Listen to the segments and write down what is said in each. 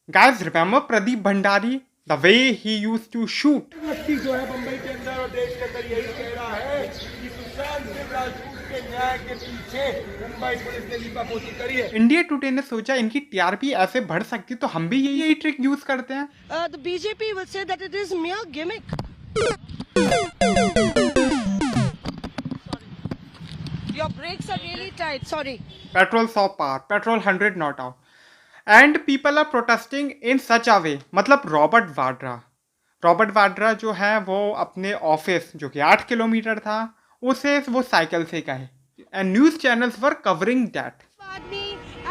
Guys, remember Pradeep Bhandari? The way he used to shoot. व्यक्ति जो है बंबई के अंदर और देश के अंदर यही कह रहा है कि सुशांत सिंह राजपूत के न्याय के पीछे मुंबई पुलिस ने लीपापोती करी है। इंडिया टुडे ने सोचा इनकी टीआरपी ऐसे बढ़ सकती तो हम भी यही ट्रिक यूज करते हैं. The BJP will say that it is mere gimmick. Your brakes are really tight. Sorry. Petrol 100 par, petrol 100 not out. And people are protesting in such a way. मतलब रॉबर्ट वाड्रा जो है वो अपने office जो कि 8 kilometre था उसे वो साइकिल से गए. And news channels were covering that.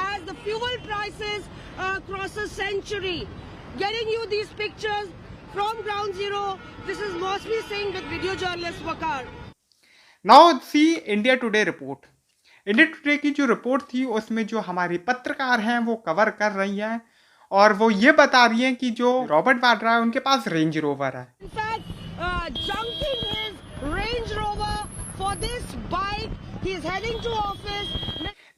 As the fuel prices cross a century, getting you these pictures from ground zero. This is Mosby Singh with video journalist Wakar. Now see India today report. India today की जो report थी उसमें जो हमारी पत्रकार हैं वो cover कर रही हैं और वो ये बता रही हैं कि जो रॉबर्ट वाड्रा है उनके पास रेंज रोवर है. In fact, junking his Range Rover for this bike, he is heading to office.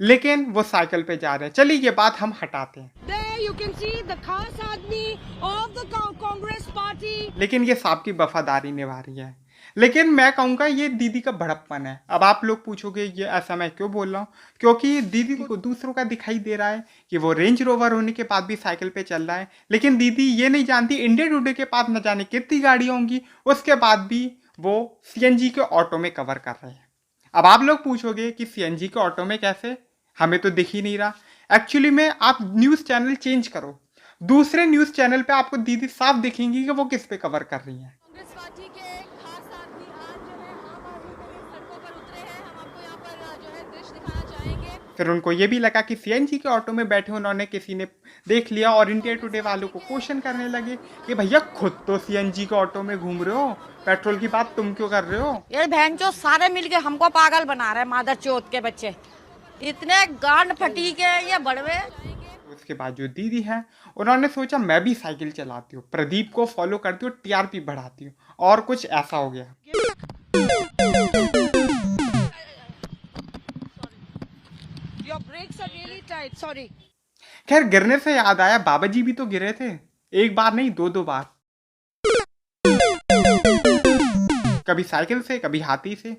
लेकिन वो साइकिल पे जा रहे हैं. चलिए ये बात हम हटाते हैं. There you can see the खास आदमी of the Congress party. लेकिन ये साहब की वफादारी निभा रही है. लेकिन मैं कहूँगा ये दीदी का बड़प्पन है. अब आप लोग पूछोगे ये ऐसा मैं क्यों बोल रहा हूँ, क्योंकि दीदी को दूसरों का दिखाई दे रहा है कि वो रेंज रोवर होने के बाद भी साइकिल पे चल रहा है. लेकिन दीदी ये नहीं जानती इंडिया टुडे के पास न जाने कितनी गाड़ियाँ होंगी, उसके बाद भी वो सीएनजी के ऑटो में कवर कर रहे हैं. अब आप लोग पूछोगे कि सीएनजी के ऑटो में कैसे, हमें तो दिख ही नहीं रहा. एक्चुअली में आप न्यूज़ चैनल चेंज करो, दूसरे न्यूज़ चैनल पे आपको दीदी साफ दिखेंगी कि वो किस पे कवर कर रही हैं. कांग्रेस पार्टी के खास आदमी आज जो है आम आदमी के सड़कों पर उतरे हैं. हम आपको यहाँ पर जो है दृश्य दिखाना चाहेंगे. फिर उनको ये भी लगा कि सीएनजी के ऑटो में बैठे उन्होंने किसी ने देख लिया और इंडिया टुडे वालों को क्वेश्चन करने लगे कि भैया खुद तो सीएनजी के ऑटो में घूम रहे हो, पेट्रोल की बात तुम क्यों कर रहे हो. ये बहन चो सारे मिलके हमको पागल बना रहे हैं, मादर चौथ के बच्चे इतने गांड फटी के ये बड़वे. उसके बाद जो दीदी है उन्होंने सोचा मैं भी साइकिल चलाती हूँ, प्रदीप को फॉलो करती हूँ, टीआरपी बढ़ाती हूँ, और कुछ ऐसा हो गया. Your brakes are really tight. Sorry. खैर गिरने से याद आया, बाबा जी भी तो गिरे थे, एक बार नहीं दो बार. कभी साइकिल से कभी हाथी से.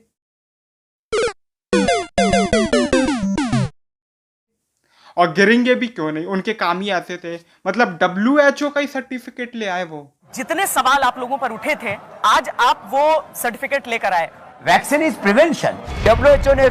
और गिरेंगे भी क्यों नहीं, उनके काम ही ऐसे थे. मतलब WHO का ही सर्टिफिकेट ले आए वो. जितने सवाल आप लोगों पर उठे थे आज आप वो सर्टिफिकेट लेकर आए. Vaccine is prevention. WHO ने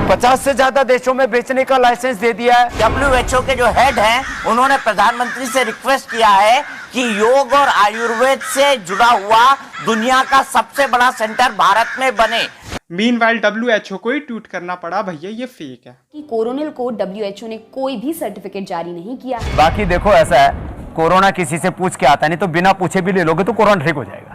150 से ज्यादा देशों में बेचने का लाइसेंस दे दिया है. WHO के जो हेड हैं उन्होंने प्रधानमंत्री से रिक्वेस्ट किया है कि योग और आयुर्वेद से जुड़ा हुआ दुनिया का सबसे बड़ा सेंटर भारत में बने. मीनवाइल WHO को ही ट्वीट करना पड़ा भैया ये फेक है. कि कोरोनिल को WHO ने कोई भी सर्टिफिकेट जारी नहीं किया. बाकी देखो ऐसा है, कोरोना किसी से पूछ के आता नहीं, तो बिना पूछे भी ले लोगे तो कोरोना ठीक हो जाएगा.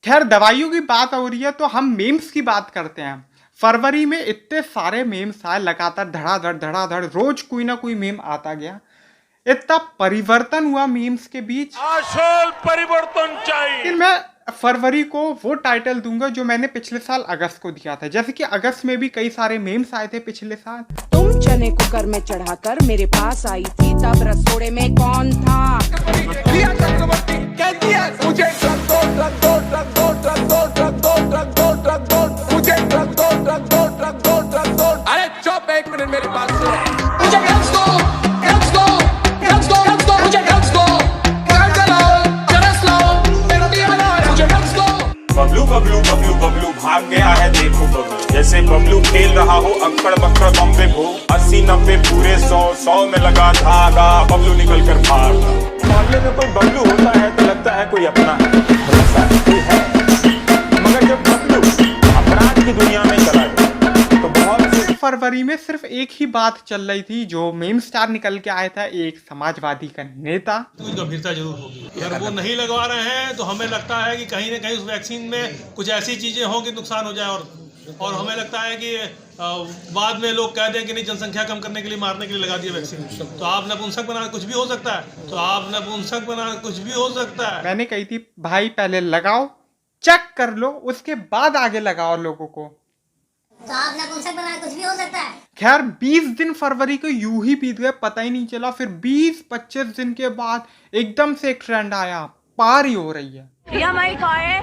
खैर दवाइयों की बात हो रही है तो हम मेम्स की बात करते हैं. फरवरी में इतने सारे मेम्स आए लगातार, धड़ाधड़ रोज कोई ना कोई मेम आता गया. इतना परिवर्तन हुआ मीम्स के बीच. असल परिवर्तन चाहिए. लेकिन मैं फरवरी को वो टाइटल दूंगा जो मैंने पिछले साल अगस्त को दिया था. जैसे कि अगस्त में भी कई सारे मेम्स आए थे पिछले साल. तुम चने कुकर में चढ़ाकर मेरे पास आई थी, तब रसोड़े में कौन था. मुझे ट्रक दो, ट्रक दो, ट्रक दो, ट्रक दो, ट्रक दो, ट्रक दो, ट्रक दो, मुझे ट्रक दो, ट्रक दो, ट्रक दो, ट्रक दो. अरे चुप, एक मिनट मेरे पास. मुझे ड्रग्स दो, ड्रग्स दो, ड्रग्स दो, ड्रग्स दो, मुझे ड्रग्स दो. गांजा लाओ, चरस लाओ, पेरोटिया लाओ, मुझे ड्रग्स दो. बबलू बबलू बबलू बबलू भाग गया है देखो बबलू. जैसे बबलू खेल रहा हो अक्कड़ बक्कड़ बम्बे भो. 80-90 पूरे 100 में लगा धागा, बबलू निकल कर भागा. मामले में कोई बबलू होता है तो लगता है कोई अपना है, मगर जब बबलू अपराध की दुनिया में चला गया तो बहुत. फरवरी में सिर्फ एक ही बात चल रही थी जो मेम स्टार निकल के आया था, एक समाजवादी का नेता. कुछ गंभीरता जरूर होगी. अगर वो नहीं लगवा रहे हैं तो हमें लगता है कि कहीं ना कहीं उस वैक्सीन में कुछ ऐसी चीजें हों कि नुकसान हो जाए, और हमें लगता है कि बाद में लोग कह दें कि नहीं जनसंख्या कम करने के लिए, मारने के लिए लगा दिया वैक्सीन. तो आप नपुंसक बना कुछ भी हो सकता है. तो आप नपुंसक बना कुछ भी हो सकता है. मैंने कही थी भाई पहले लगाओ, चेक कर लो, उसके बाद आगे लगाओ लोगों को. तो आप नपुंसक बनाए, कुछ भी हो सकता है। खैर 20 दिन फरवरी को यूं ही बीत गए, पता ही नहीं चला। फिर 20-25 दिन के बाद एकदम से एक ट्रेंड आया, पारी हो रही है। ये हमारी कार है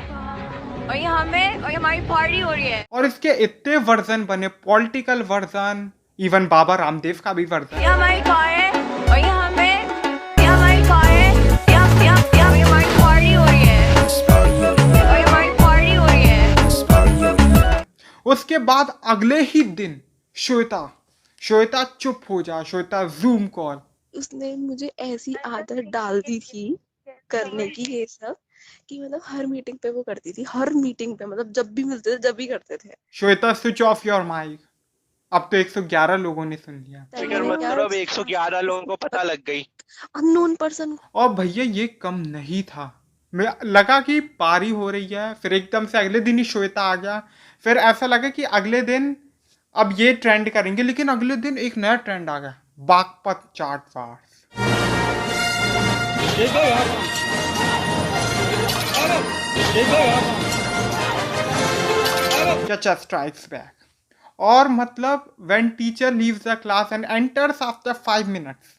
और ये हमें और ये हमारी पार्टी हो रही है। और इसके इतने वर्जन बने, political version, even Baba Ramdev का भी वर्जन। ये हमारी कार है और ये हमें, ये हमारी कार है, ये हमारी पार्टी हो रही है और ये हमारी पार्टी हो रही है। उसके बाद अगले ही दिन श्वेता चुप हो जा, श्वेता जूम कॉल। उसने मुझे ऐसी आदत डाल दी थी करने की ये सब, कि मतलब हर मीटिंग पे वो करती थी, हर मीटिंग पे, मतलब जब भी मिलते थे जब भी करते थे। Shweta switch off your mic. अब तो 111 लोगों ने सुन लिया। फिक्र मत करो, अब 111 लोगों को पता लग गई। Unknown person. और भैया ये कम नहीं था, मैं लगा कि पारी हो रही है, फिर एकदम से अगले दिन ही श्वेता आ गया। फिर ऐसा लगा कि अगले दिन अब ये ट्रेंड करेंगे, लेकिन अगले दिन एक नया ट्रेंड आ गया, बागपत चाट वार्स। चचा स्ट्राइक्स बैक। और मतलब when teacher leaves the class and enters after 5 minutes.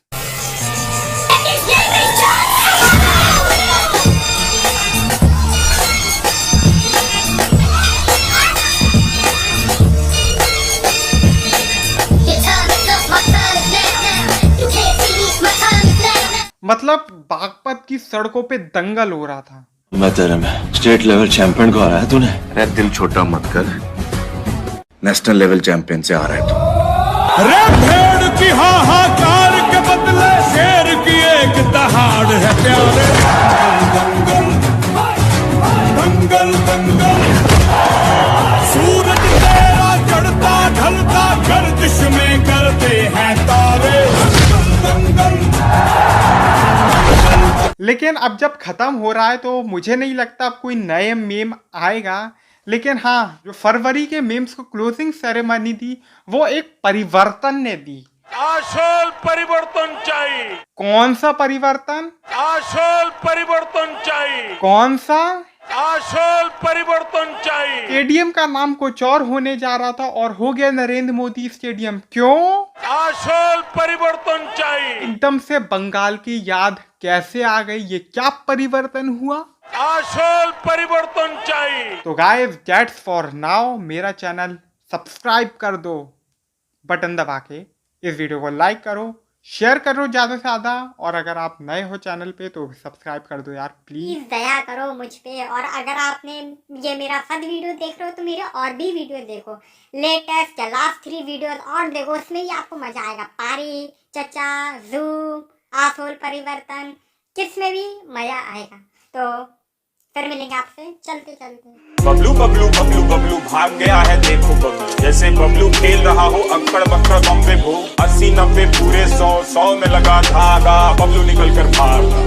मतलब बागपत की सड़कों पे दंगल हो रहा था। मैं तेरे में स्टेट लेवल चैंपियन को हराया तूने। अरे दिल छोटा मत कर, नेशनल लेवल चैंपियन से आ रहा है तू। अरे भेड़ की हाहाकार के बदले शेर की एक दहाड़ है प्यारे। दंगल दंगल दंगल, सूरज तेरा चढ़ता ढलता गर्दिश में करते हैं तारे। दंगल। लेकिन अब जब खत्म हो रहा है तो मुझे नहीं लगता अब कोई नए मेम आएगा। लेकिन हाँ, जो फरवरी के मेम्स को क्लोजिंग सेरेमनी दी, वो एक परिवर्तन ने दी। आशल परिवर्तन चाहिए। कौन सा परिवर्तन? आशल परिवर्तन चाहिए। कौन सा? आशल परिवर्तन चाहिए। स्टेडियम का नाम कुछ और होने जा रहा था और हो गया नरेंद्र मोदी स्टेडियम। क्यों? आशल परिवर्तन चाहिए। एकदम से बंगाल की याद कैसे आ गई? ये क्या परिवर्तन हुआ? आशल परिवर्तन चाहिए। तो गाइस दैट्स फॉर नाउ। मेरा चैनल सब्सक्राइब कर दो बटन दबा के, इस वीडियो को लाइक करो, शेयर करो ज़्यादा से ज़्यादा, और अगर आप नए हो चैनल पे तो सब्सक्राइब कर दो यार प्लीज़। दया करो मुझ पे। और अगर आपने ये मेरा फर्स्ट वीडियो देख रहे हो तो मेरे और भी वीडियो देखो, लेटेस्ट लास्ट 3 वीडियो और देखो, उसमें ही आपको मजा आएगा। पारी, चचा, जूम, आसोल परिवर्तन, किसमें भी मजा आएगा। तो फिर मिलेंगे आपसे चलते चलते। बबलू बबलू बबलू बबलू भाग गया है देखो बबलू, जैसे बबलू खेल रहा हो अक्कड़ बक्कड़ बम्बे भो। 80-90 पूरे 100 में लगा धागा, बबलू निकल कर भागा।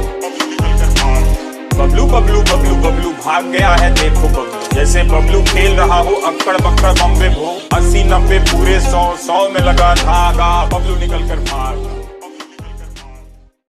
बबलू बबलू बबलू बबलू भाग गया है देखो बबलू, जैसे बबलू खेल रहा हो अक्कड़ बक्कड़ बम्बे भो। 80-90 पूरे 100 में लगा धागा, बबलू निकल कर भागा।